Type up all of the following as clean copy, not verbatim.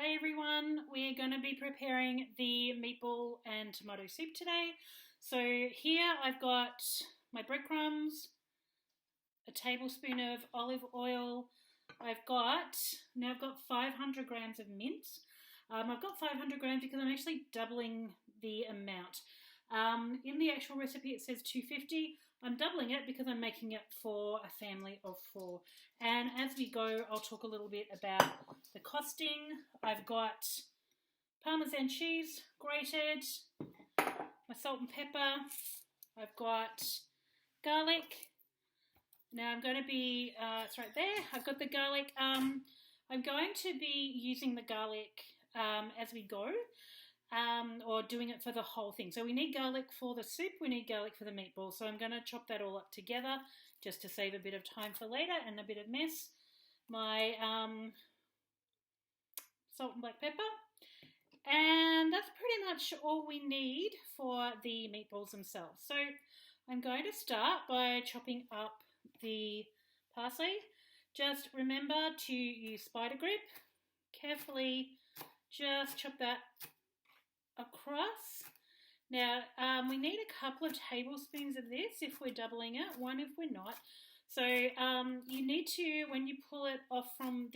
Hey everyone, we're going to be preparing the meatball and tomato soup today. So here I've got my breadcrumbs, a tablespoon of olive oil. I've got 500 grams of mint. I've got 500 grams because I'm actually doubling the amount. In the actual recipe it says 250. I'm doubling it because I'm making it for a family of 4. And as we go, I'll talk a little bit about the costing. I've got Parmesan cheese grated, my salt and pepper. I've got garlic. Now I'm going to be, it's right there. I've got the garlic. I'm going to be using the garlic as we go. Or doing it for the whole thing. So we need garlic for the soup, we need garlic for the meatball. So I'm going to chop that all up together just to save a bit of time for later and a bit of mess. My salt and black pepper. And that's pretty much all we need for the meatballs themselves. So I'm going to start by chopping up the parsley. Just remember to use spider grip. Carefully just chop that across. Now we need a couple of tablespoons of this if we're doubling it, 1 if we're not. So you need to, when you pull it off from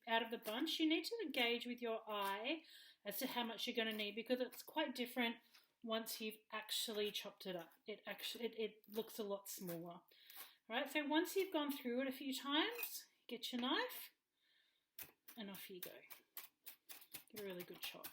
out of the bunch, you need to gauge with your eye as to how much you're going to need, because it's quite different once you've actually chopped it up. It looks a lot smaller. All right, so once you've gone through it a few times, get your knife and off you go. Get a really good chop.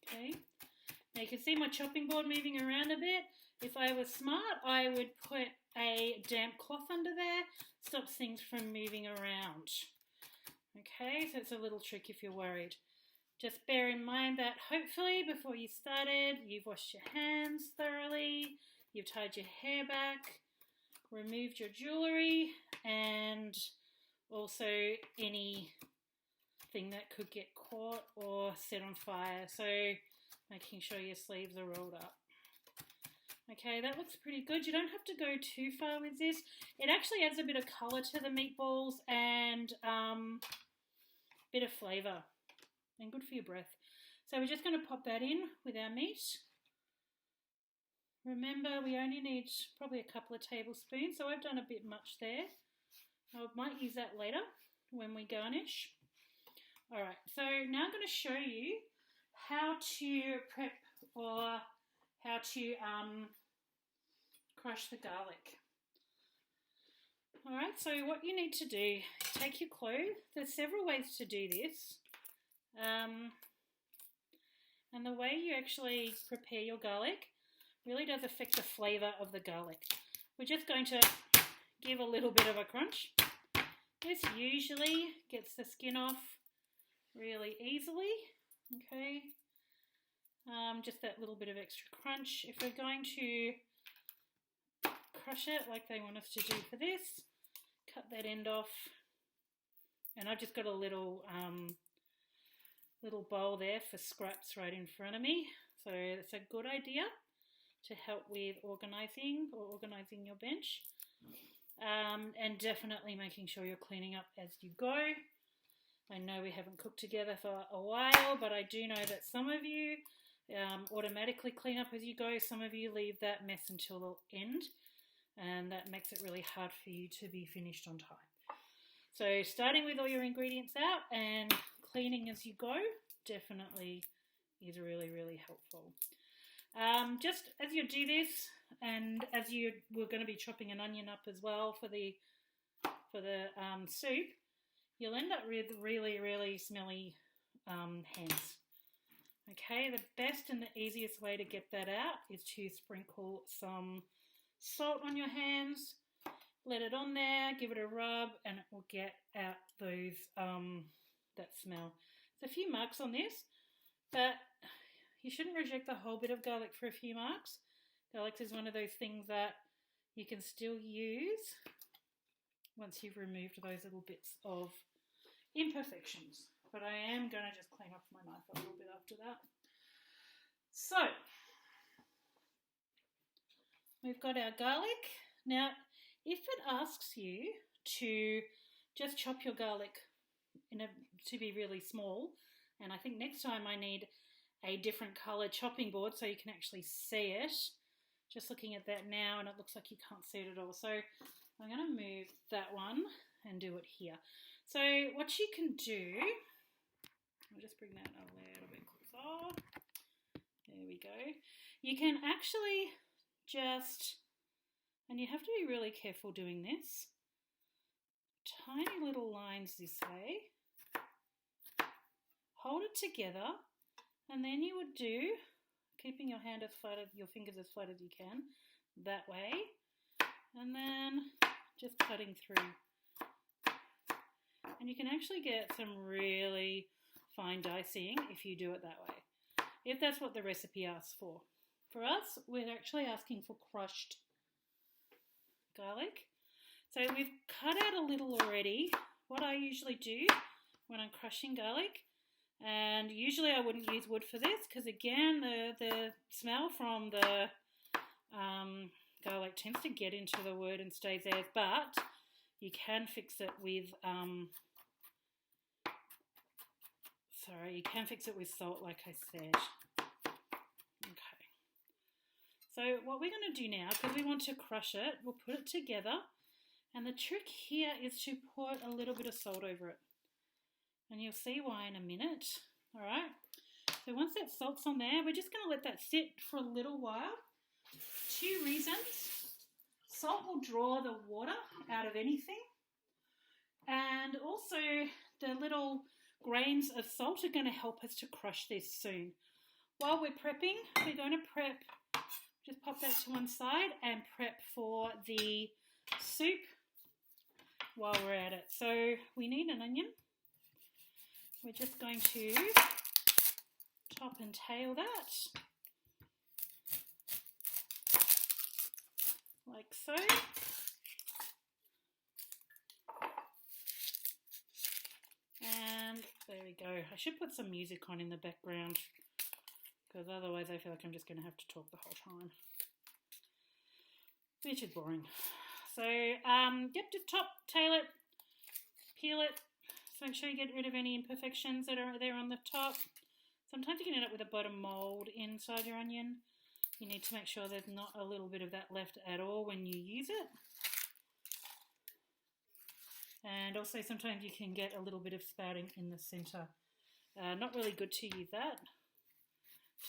Okay. Now you can see my chopping board moving around a bit. If I was smart, I would put a damp cloth under there. Stops things from moving around. Okay, so it's a little trick if you're worried. Just bear in mind that hopefully before you started, you've washed your hands thoroughly, you've tied your hair back, removed your jewellery, and also anything that could get caught or set on fire. So making sure your sleeves are rolled up. Okay, that looks pretty good. You don't have to go too far with this. It actually adds a bit of colour to the meatballs and a bit of flavour and good for your breath. So we're just going to pop that in with our meat. Remember, we only need probably a couple of tablespoons, so I've done a bit much there. I might use that later when we garnish. Alright, so now I'm going to show you how to prep or how to crush the garlic. Alright, so what you need to do, take your clove. There's several ways to do this. And the way you actually prepare your garlic really does affect the flavour of the garlic. We're just going to give a little bit of a crunch. This usually gets the skin off really easily. Okay, just that little bit of extra crunch. If we're going to crush it like they want us to do for this, cut that end off. And I've just got a little bowl there for scraps right in front of me. So it's a good idea to help with organising your bench. And definitely making sure you're cleaning up as you go. I know we haven't cooked together for a while, but I do know that some of you automatically clean up as you go. Some of you leave that mess until the end, and that makes it really hard for you to be finished on time. So starting with all your ingredients out and cleaning as you go definitely is really, really helpful. Just as you do this, and as we're going to be chopping an onion up as well for the soup, you'll end up with really, really smelly hands. Okay, the best and the easiest way to get that out is to sprinkle some salt on your hands, let it on there, give it a rub, and it will get out those that smell. There's a few marks on this, but you shouldn't reject the whole bit of garlic for a few marks. Garlic is one of those things that you can still use once you've removed those little bits of imperfections. But I am going to just clean off my knife a little bit after that. So, we've got our garlic. Now, if it asks you to just chop your garlic to be really small, And I think next time I need a different colour chopping board so you can actually see it. Just looking at that now and it looks like you can't see it at all. So I'm going to move that one and do it here. So what you can do, I'll just bring that a little bit closer. There we go. You can actually just, and you have to be really careful doing this, tiny little lines this way, hold it together, and then you would do, keeping your hand as flat as, your fingers as flat as you can, that way, and then just cutting through. And you can actually get some really fine dicing if you do it that way, if that's what the recipe asks for. For us, we're actually asking for crushed garlic. So we've cut out a little already. What I usually do when I'm crushing garlic, and usually I wouldn't use wood for this because again the smell from the garlic tends to get into the wood and stays there, but you can fix it with salt, like I said. Okay. So what we're going to do now, because we want to crush it, we'll put it together. And the trick here is to put a little bit of salt over it. And you'll see why in a minute. All right. So once that salt's on there, we're just going to let that sit for a little while. 2 reasons. Salt will draw the water out of anything. And also the little grains of salt are going to help us to crush this soon. While we're prepping, we're going to prep, just pop that to one side and prep for the soup while we're at it. So we need an onion. We're just going to top and tail that, like so. And there we go. I should put some music on in the background because otherwise I feel like I'm just going to have to talk the whole time, which is boring. So, yep, just top, tail it, peel it. So make sure you get rid of any imperfections that are there on the top. Sometimes you can end up with a bottom mold inside your onion. You need to make sure there's not a little bit of that left at all when you use it. And also sometimes you can get a little bit of spouting in the centre. Not really good to use that.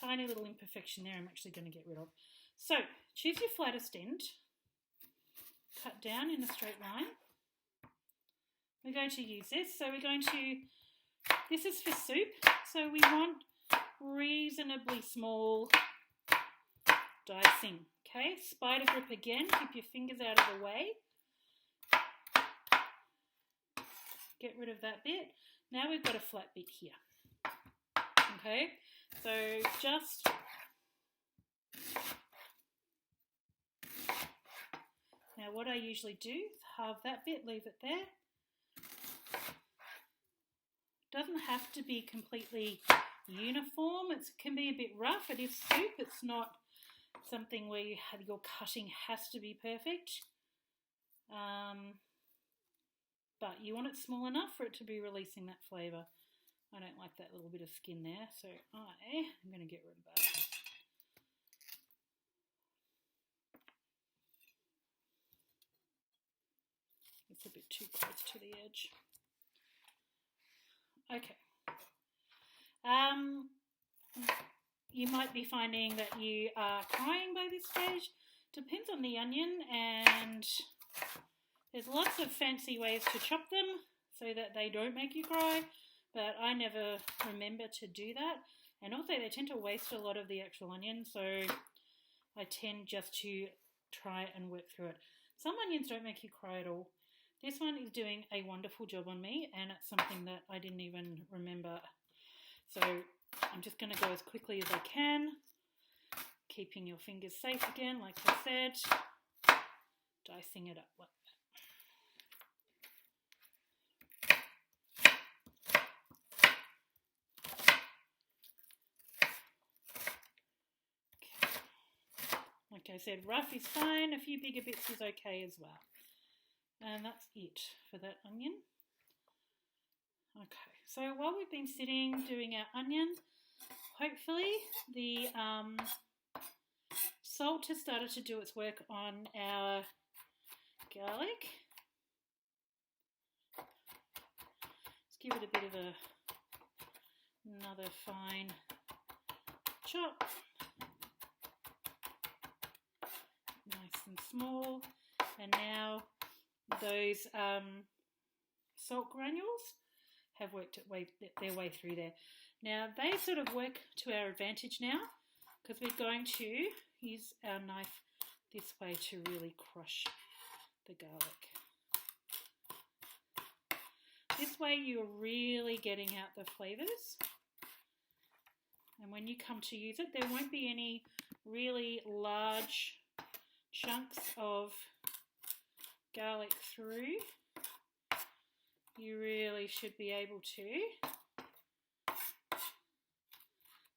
Tiny little imperfection there I'm actually going to get rid of. So choose your flattest end. Cut down in a straight line. We're going to use this. So we're going to, this is for soup. So we want reasonably small dicing. Okay, spider grip again. Keep your fingers out of the way. Get rid of that bit. Now we've got a flat bit here. Okay, so just now what I usually do is halve that bit, leave it there. Doesn't have to be completely uniform. It can be a bit rough. It is soup. It's not something where you have, your cutting has to be perfect. But you want it small enough for it to be releasing that flavour. I don't like that little bit of skin there, so I'm going to get rid of that. It's a bit too close to the edge. Okay. You might be finding that you are crying by this stage. Depends on the onion, and there's lots of fancy ways to chop them so that they don't make you cry, but I never remember to do that. And also they tend to waste a lot of the actual onion, so I tend just to try and work through it. Some onions don't make you cry at all. This one is doing a wonderful job on me, and it's something that I didn't even remember. So I'm just going to go as quickly as I can, keeping your fingers safe again, like I said, dicing it up like that. Like I said, rough is fine, a few bigger bits is okay as well. And that's it for that onion. Okay, so while we've been sitting doing our onion, hopefully the salt has started to do its work on our garlic. Let's give it a bit of another fine chop. Nice and small. And now those salt granules have worked their way through there. Now they sort of work to our advantage now because we're going to use our knife this way to really crush the garlic. This way you're really getting out the flavours, and when you come to use it there won't be any really large chunks of garlic through. You really should be able to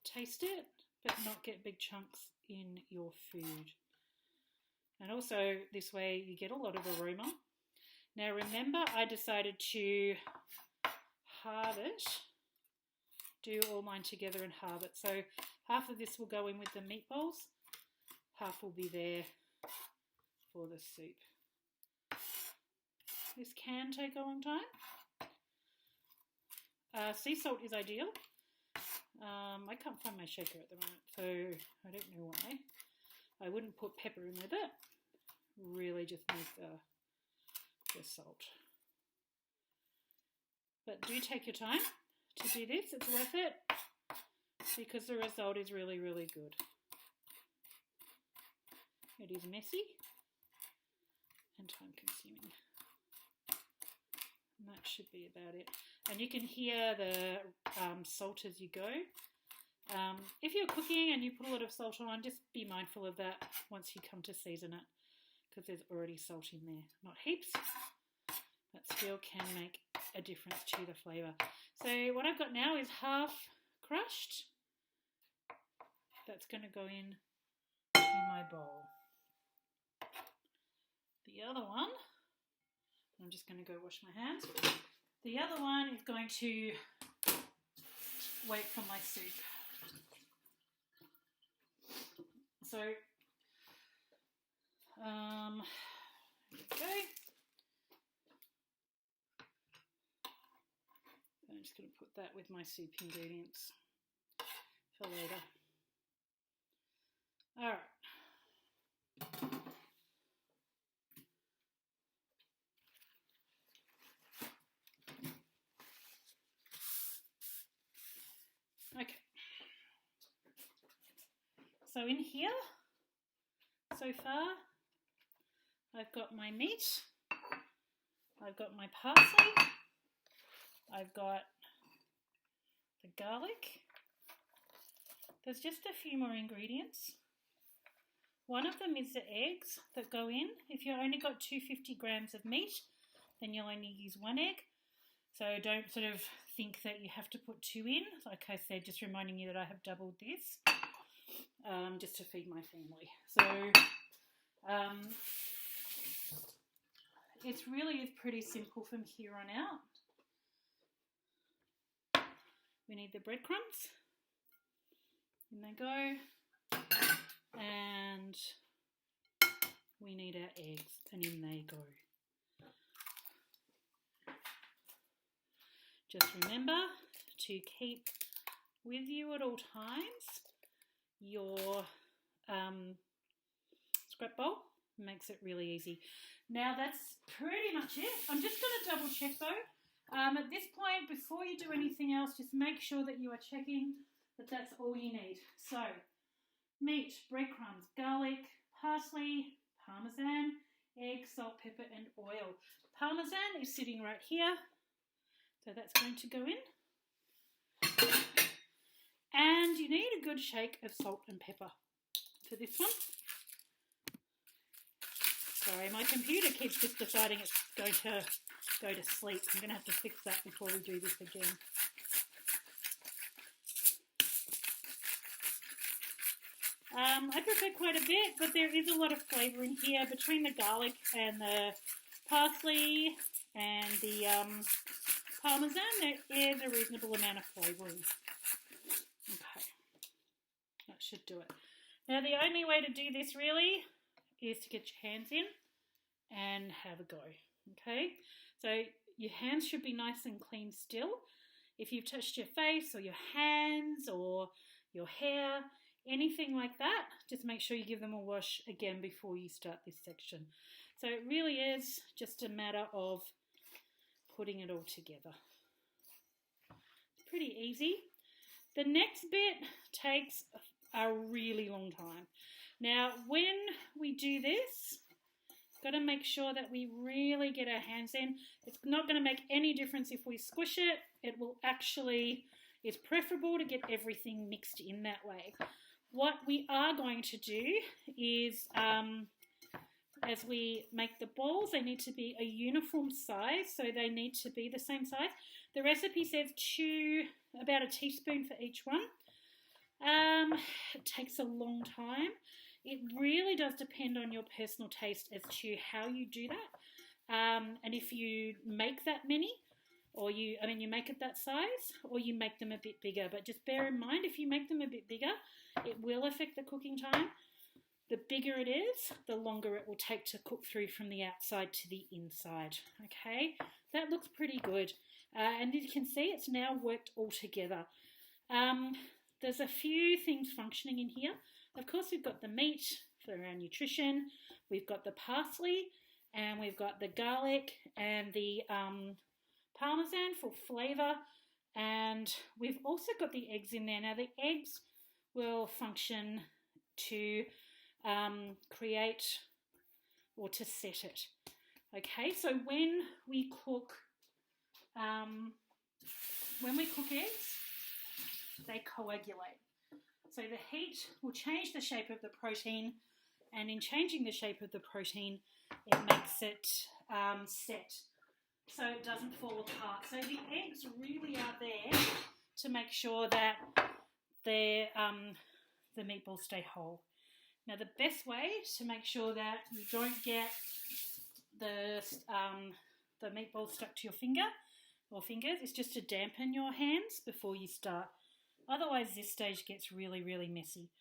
taste it but not get big chunks in your food. And also this way you get a lot of aroma. Now remember, I decided to halve it, do all mine together and halve it. So half of this will go in with the meatballs, half will be there for the soup. This can take a long time. Sea salt is ideal. I can't find my shaker at the moment, so I don't know why. I wouldn't put pepper in with it. Really just need the salt. But do take your time to do this. It's worth it because the result is really, really good. It is messy and time consuming. And that should be about it. And you can hear the salt as you go. If you're cooking and you put a lot of salt on, just be mindful of that once you come to season it, because there's already salt in there. Not heaps, but still can make a difference to the flavour. So what I've got now is half crushed. That's going to go in my bowl. The other one, I'm just going to go wash my hands. The other one is going to wait for my soup. So, here we go. I'm just going to put that with my soup ingredients for later. All right. Okay, so in here, so far, I've got my meat, I've got my parsley, I've got the garlic. There's just a few more ingredients. One of them is the eggs that go in. If you only got 250 grams of meat, then you'll only use one egg. So don't sort of think that you have to put 2 in. Like I said, just reminding you that I have doubled this just to feed my family. So it really is pretty simple from here on out. We need the breadcrumbs. In they go. And we need our eggs, and in they go. Just remember to keep with you at all times your scrap bowl. Makes it really easy. Now that's pretty much it. I'm just going to double check though. At this point, before you do anything else, just make sure that you are checking that that's all you need. So meat, breadcrumbs, garlic, parsley, parmesan, egg, salt, pepper and oil. Parmesan is sitting right here. So that's going to go in. And you need a good shake of salt and pepper for this one. Sorry, my computer keeps just deciding it's going to go to sleep. I'm going to have to fix that before we do this again. I prefer quite a bit, but there is a lot of flavour in here between the garlic and the parsley and the Parmesan, there is a reasonable amount of flavouring. Okay, that should do it. Now the only way to do this really is to get your hands in and have a go. Okay, so your hands should be nice and clean still. If you've touched your face or your hands or your hair, anything like that, just make sure you give them a wash again before you start this section. So it really is just a matter of putting it all together. It's pretty easy. The next bit takes a really long time. Now, when we do this, got to make sure that we really get our hands in. It's not going to make any difference if we squish it. It will actually, it's preferable to get everything mixed in that way. What we are going to do is, as we make the balls, they need to be a uniform size, so they need to be the same size. The recipe says about a teaspoon for each one. It takes a long time. It really does depend on your personal taste as to how you do that. And if you make that many, or you make it that size, or you make them a bit bigger. But just bear in mind, if you make them a bit bigger, it will affect the cooking time. The bigger it is, the longer it will take to cook through from the outside to the inside. Okay, that looks pretty good. And as you can see, it's now worked all together. There's a few things functioning in here. Of course, we've got the meat for our nutrition, we've got the parsley, and we've got the garlic and the parmesan for flavour, and we've also got the eggs in there. Now, the eggs will function to create or to set it. Okay, so when we cook eggs, they coagulate. So the heat will change the shape of the protein, and in changing the shape of the protein, it makes it set, so it doesn't fall apart. So the eggs really are there to make sure that the meatballs stay whole. Now, the best way to make sure that you don't get the meatball stuck to your finger or fingers is just to dampen your hands before you start. Otherwise, this stage gets really, really messy.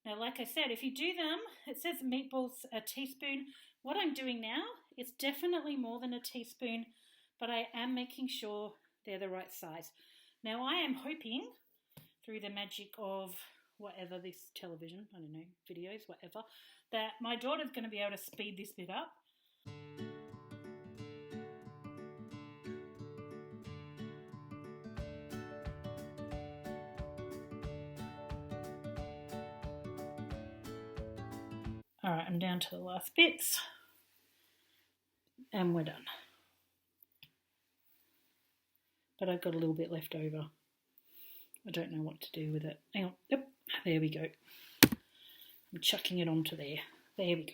Now, like I said, if you do them, it says meatballs a teaspoon. What I'm doing now is definitely more than a teaspoon, but I am making sure they're the right size. Now, I am hoping through the magic of whatever this television, I don't know, videos, whatever, that my daughter's going to be able to speed this bit up. Alright, I'm down to the last bits, and we're done. But I've got a little bit left over. I don't know what to do with it. Hang on, yep, there we go. I'm chucking it onto there. There we go.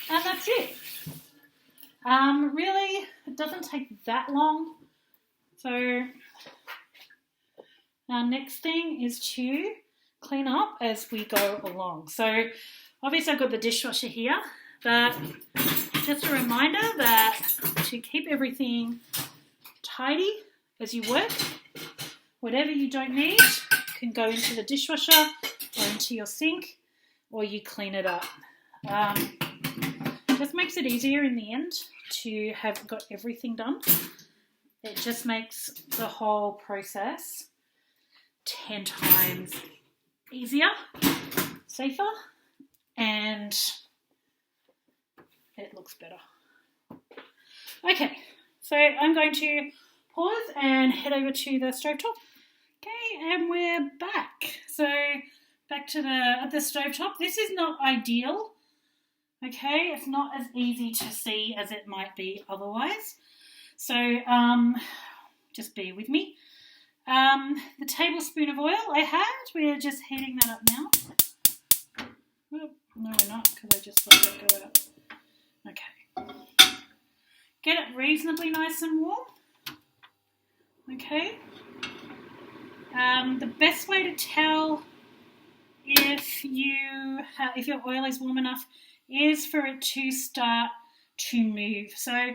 And that's it. Really, it doesn't take that long. So our next thing is to clean up as we go along. So obviously I've got the dishwasher here, but just a reminder that to keep everything tidy as you work, whatever you don't need can go into the dishwasher or into your sink, or you clean it up. Just makes it easier in the end to have got everything done. It just makes the whole process 10 times easier, safer, and it looks better. Okay, so I'm going to pause and head over to the stovetop. Okay, and we're back. So back to the stovetop. This is not ideal. Okay, it's not as easy to see as it might be otherwise. So just bear with me. The tablespoon of oil I had, we're just heating that up now. Oh, no, we're not, because I just let it go out. Okay. Get it reasonably nice and warm. Okay. The best way to tell if your oil is warm enough is for it to start to move. So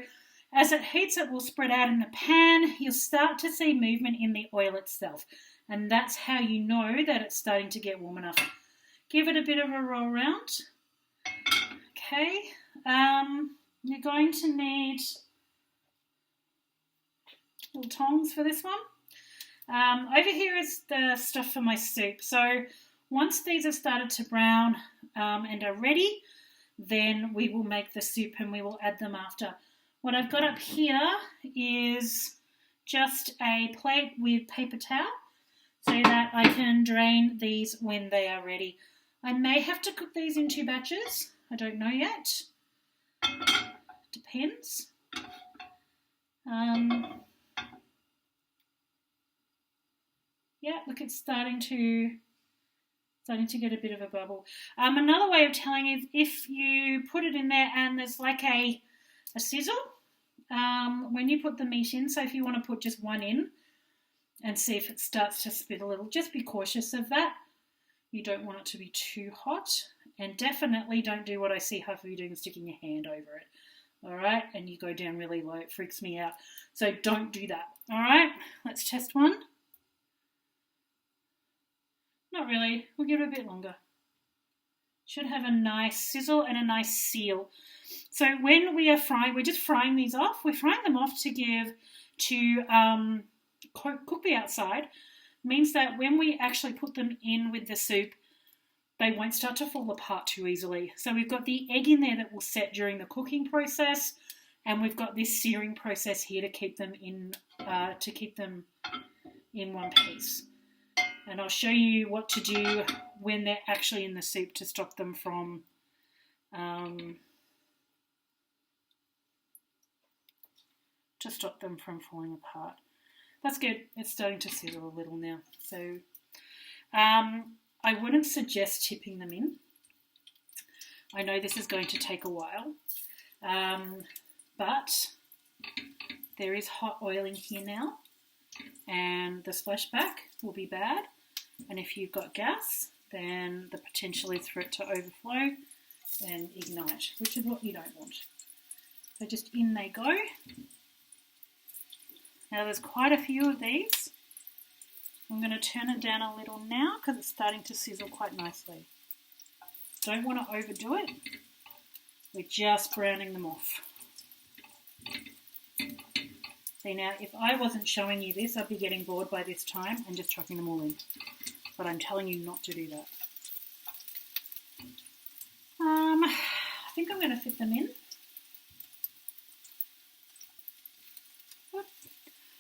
as it heats, it will spread out in the pan. You'll start to see movement in the oil itself, and that's how you know that it's starting to get warm enough. Give it a bit of a roll around. Okay, you're going to need little tongs for this one. Over here is the stuff for my soup. So once these have started to brown and are ready, then we will make the soup and we will add them after. What I've got up here is just a plate with paper towel so that I can drain these when they are ready. I may have to cook these in 2 batches. I don't know yet. Depends. Yeah, look, it's starting to get a bit of a bubble. Another way of telling is if you put it in there and there's like a sizzle when you put the meat in. So if you want to put just one in and see if it starts to spit a little, just be cautious of that. You don't want it to be too hot, and definitely don't do what I see half of you doing, sticking your hand over it. All right, and you go down really low. It freaks me out. So don't do that. All right, let's test one. Not really. We'll give it a bit longer. Should have a nice sizzle and a nice seal. So when we are frying, we're just frying these off. We're frying them off to cook the outside. Means that when we actually put them in with the soup, they won't start to fall apart too easily. So we've got the egg in there that will set during the cooking process, and we've got this searing process here to keep them in one piece. And I'll show you what to do when they're actually in the soup to stop them from falling apart. That's good. It's starting to sizzle a little now. So I wouldn't suggest tipping them in. I know this is going to take a while, but there is hot oil in here now, and the splashback will be bad. And if you've got gas, then the potential is for it to overflow and ignite, which is what you don't want. So just in they go. Now there's quite a few of these. I'm going to turn it down a little now because it's starting to sizzle quite nicely. Don't want to overdo it. We're just browning them off. See, now if I wasn't showing you this, I'd be getting bored by this time and just chucking them all in. But I'm telling you not to do that. I think I'm going to fit them in